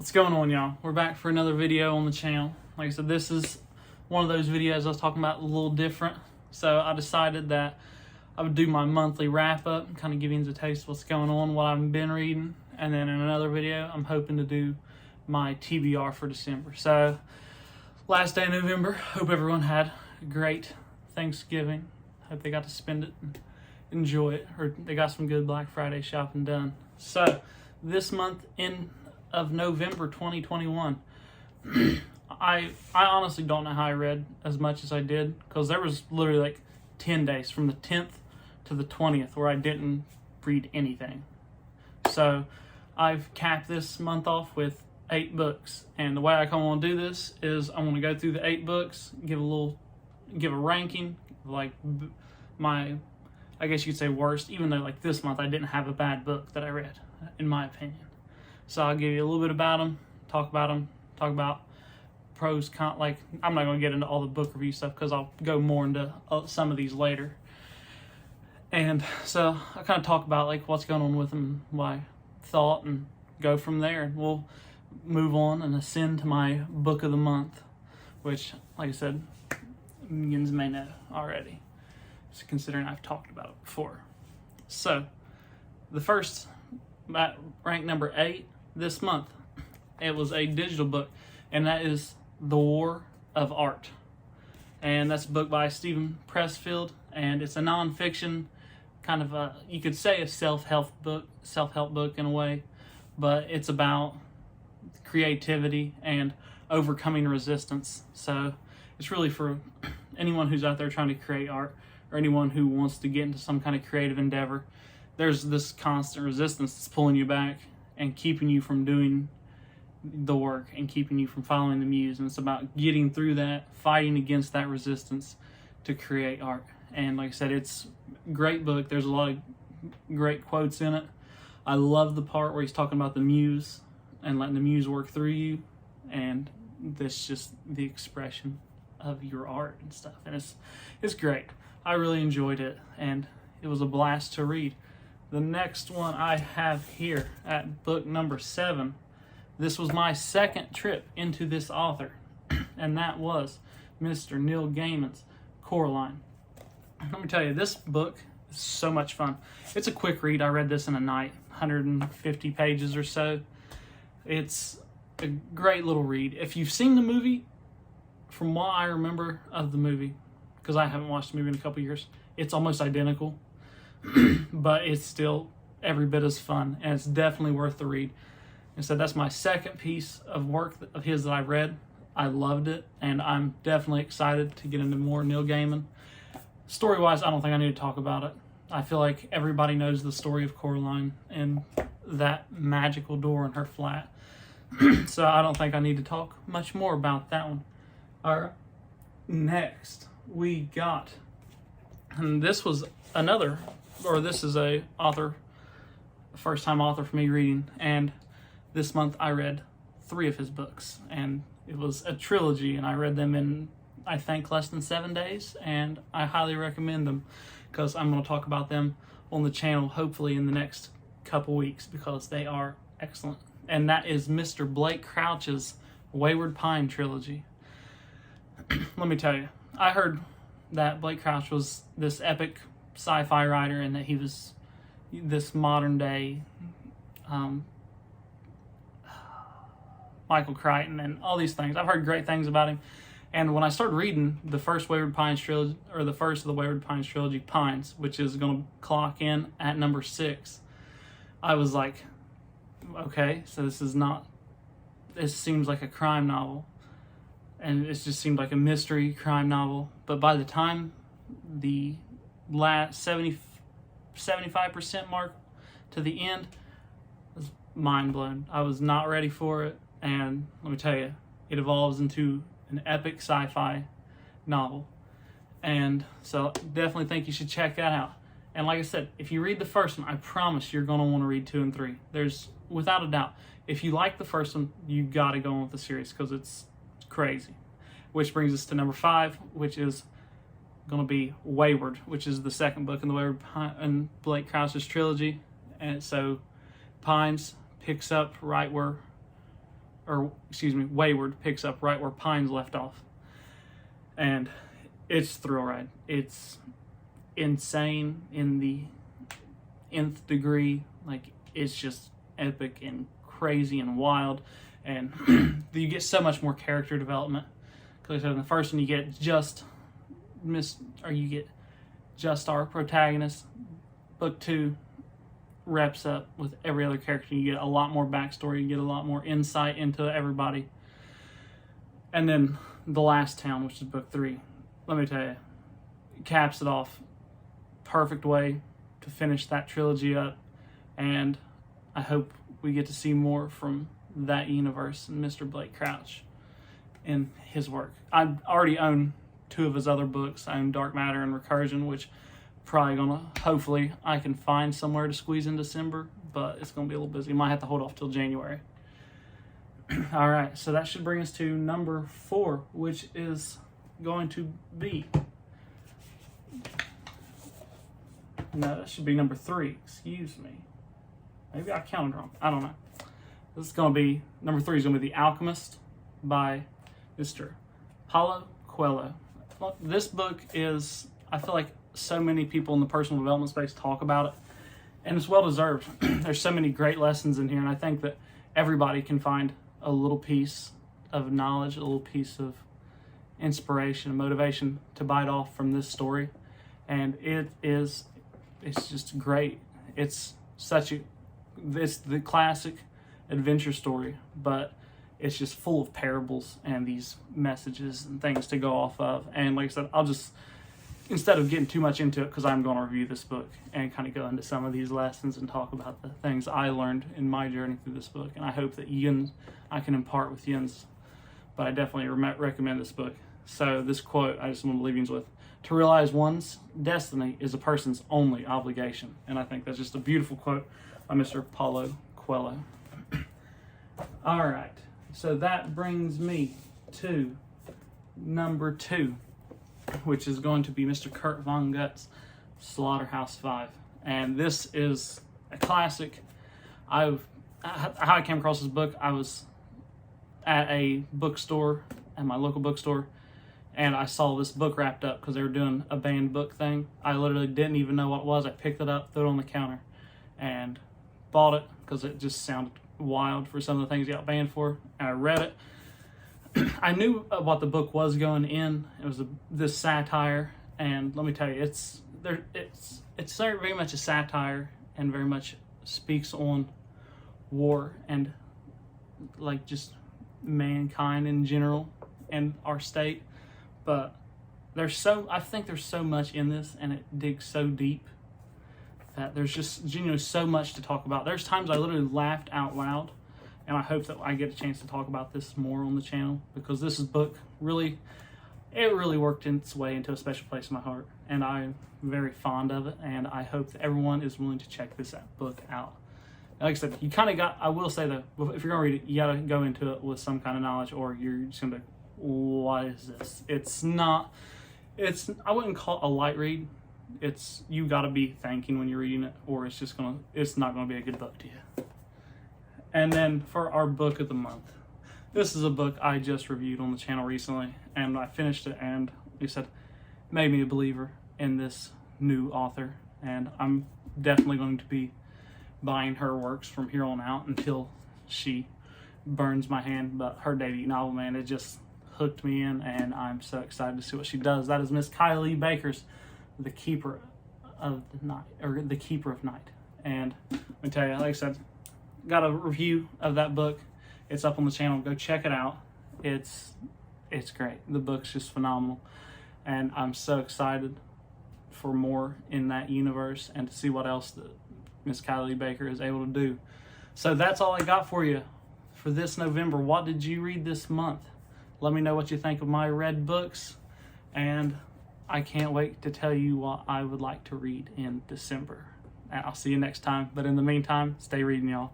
What's going on, y'all? We're back for another video on the channel. Like I said, this is one of those videos I was talking about, a little different. So I decided that I would do my monthly wrap up, kind of give you a taste of what's going on, what I've been reading. And then in another video, I'm hoping to do my TBR for December. So last day of November, hope everyone had a great Thanksgiving. Hope they got to spend it and enjoy it, or they got some good Black Friday shopping done. So this month of November 2021, I honestly don't know how I read as much as I did, because there was literally like 10 days from the 10th to the 20th where I didn't read anything. So I've capped this month off with 8 books, and the way I want to do this is I want to go through the 8 books, give a ranking, like my, I guess you could say worst, even though like this month I didn't have a bad book that I read, in my opinion. So I'll give you a little bit about them, talk about pros, cons. Like, I'm not going to get into all the book review stuff because I'll go more into some of these later. And so I kind of talk about like what's going on with them, what I thought, and go from there. And we'll move on and ascend to my book of the month, which, like I said, millions may know already, so considering I've talked about it before. So the first, at rank number 8 this month, it was a digital book, and that is The War of Art. And that's a book by Steven Pressfield, and it's a nonfiction, kind of a, you could say a self-help book in a way, but it's about creativity and overcoming resistance. So it's really for anyone who's out there trying to create art, or anyone who wants to get into some kind of creative endeavor. There's this constant resistance that's pulling you back and keeping you from doing the work and keeping you from following the muse. And it's about getting through that, fighting against that resistance to create art. And like I said, it's a great book. There's a lot of great quotes in it. I love the part where he's talking about the muse and letting the muse work through you, and that's just the expression of your art and stuff. And it's great. I really enjoyed it, and it was a blast to read. The next one I have here at book number 7, this was my second trip into this author, and that was Mr. Neil Gaiman's Coraline. Let me tell you, this book is so much fun. It's a quick read. I read this in a night, 150 pages or so. It's a great little read. If you've seen the movie, from what I remember of the movie, because I haven't watched the movie in a couple years, it's almost identical. But it's still every bit as fun, and it's definitely worth the read. And so that's my second piece of work of his that I read. I loved it, and I'm definitely excited to get into more Neil Gaiman. Story-wise, I don't think I need to talk about it. I feel like everybody knows the story of Coraline and that magical door in her flat. So I don't think I need to talk much more about that one. All right, next we got, and this was another, or this is a first time author for me reading, and this month I read 3 of his books, and it was a trilogy, and I read them in, I think, less than 7 days, and I highly recommend them, because I'm going to talk about them on the channel hopefully in the next couple weeks, because they are excellent. And that is Mr. Blake Crouch's Wayward Pine trilogy. Let me tell you, I heard that Blake Crouch was this epic sci-fi writer, and that he was this modern day Michael Crichton and all these things. I've heard great things about him, and when I started reading the first Wayward Pines trilogy, or the first of the Wayward Pines trilogy, Pines, which is going to clock in at number 6, I was like, okay, so this seems like a crime novel, and it just seemed like a mystery crime novel. But by the time the last 75% mark to the end, I was mind blown. I was not ready for it, and let me tell you, it evolves into an epic sci-fi novel. And so definitely think you should check that out. And like I said, if you read the first one, I promise you're going to want to read 2 and 3. There's, without a doubt, if you like the first one, you got to go on with the series, because it's crazy. Which brings us to number 5, which is going to be Wayward, which is the second book in the Wayward and Blake Crouch's trilogy. And so Pines picks up right where Wayward picks up right where Pines left off. And it's a thrill ride. It's insane in the nth degree. Like, it's just epic and crazy and wild. And you get so much more character development. Because in the first one, you get just our protagonist. Book 2 wraps up with every other character. You get a lot more backstory. You get a lot more insight into everybody. And then The Last Town, which is book 3, let me tell you, it caps it off. Perfect way to finish that trilogy up. And I hope we get to see more from that universe and Mr. Blake Crouch in his work. I already own 2 of his other books. I own Dark Matter and Recursion, which hopefully I can find somewhere to squeeze in December, but it's gonna be a little busy. Might have to hold off till January. All right, so that should bring us to number 4, which is going to be, no, that should be number 3, excuse me. Maybe I counted wrong, I don't know. This is gonna be, number 3 is gonna be The Alchemist by Mr. Paulo Coelho. This book is, I feel like so many people in the personal development space talk about it, and it's well deserved. There's so many great lessons in here, and I think that everybody can find a little piece of knowledge, a little piece of inspiration and motivation to bite off from this story. And it's just great. It's the classic adventure story, but it's just full of parables and these messages and things to go off of. And like I said, instead of getting too much into it, because I'm going to review this book and kind of go into some of these lessons and talk about the things I learned in my journey through this book. And I hope that I can impart with Jens, but I definitely recommend this book. So this quote, I just want to leave you with: to realize one's destiny is a person's only obligation. And I think that's just a beautiful quote by Mr. Paulo Coelho. All right, so that brings me to number 2, which is going to be Mr. Kurt Vonnegut's Slaughterhouse-Five. And this is a classic. How I came across this book, I was at a bookstore, at my local bookstore, and I saw this book wrapped up because they were doing a banned book thing. I literally didn't even know what it was. I picked it up, threw it on the counter, and bought it because it just sounded wild for some of the things it got banned for. And I read it. I knew what the book was going in. It was this satire, and let me tell you, it's very much a satire and very much speaks on war and like just mankind in general and our state. But I think there's so much in this, and it digs so deep that there's just genuinely so much to talk about. There's times I literally laughed out loud. And I hope that I get a chance to talk about this more on the channel, because this book really worked its way into a special place in my heart. And I'm very fond of it. And I hope that everyone is willing to check this book out. Like I said, you kind of I will say though, if you're going to read it, you got to go into it with some kind of knowledge, or you're just going to be, what is this? I wouldn't call it a light read. You got to be thinking when you're reading it, or it's not going to be a good book to you. And then for our book of the month, this is a book I just reviewed on the channel recently, and I finished it, and like I said, made me a believer in this new author, and I'm definitely going to be buying her works from here on out until she burns my hand. But her debut novel, man, it just hooked me in, and I'm so excited to see what she does. That is Miss Kylie Baker's The Keeper of Night. And let me tell you, like I said, got a review of that book. It's up on the channel. Go check it out. It's great. The book's just phenomenal, and I'm so excited for more in that universe and to see what else that Miss Kylie Baker is able to do. So that's all I got for you for this November. What did you read this month? Let me know what you think of my read books, and I can't wait to tell you what I would like to read in December. I'll see you next time, but in the meantime, stay reading, y'all.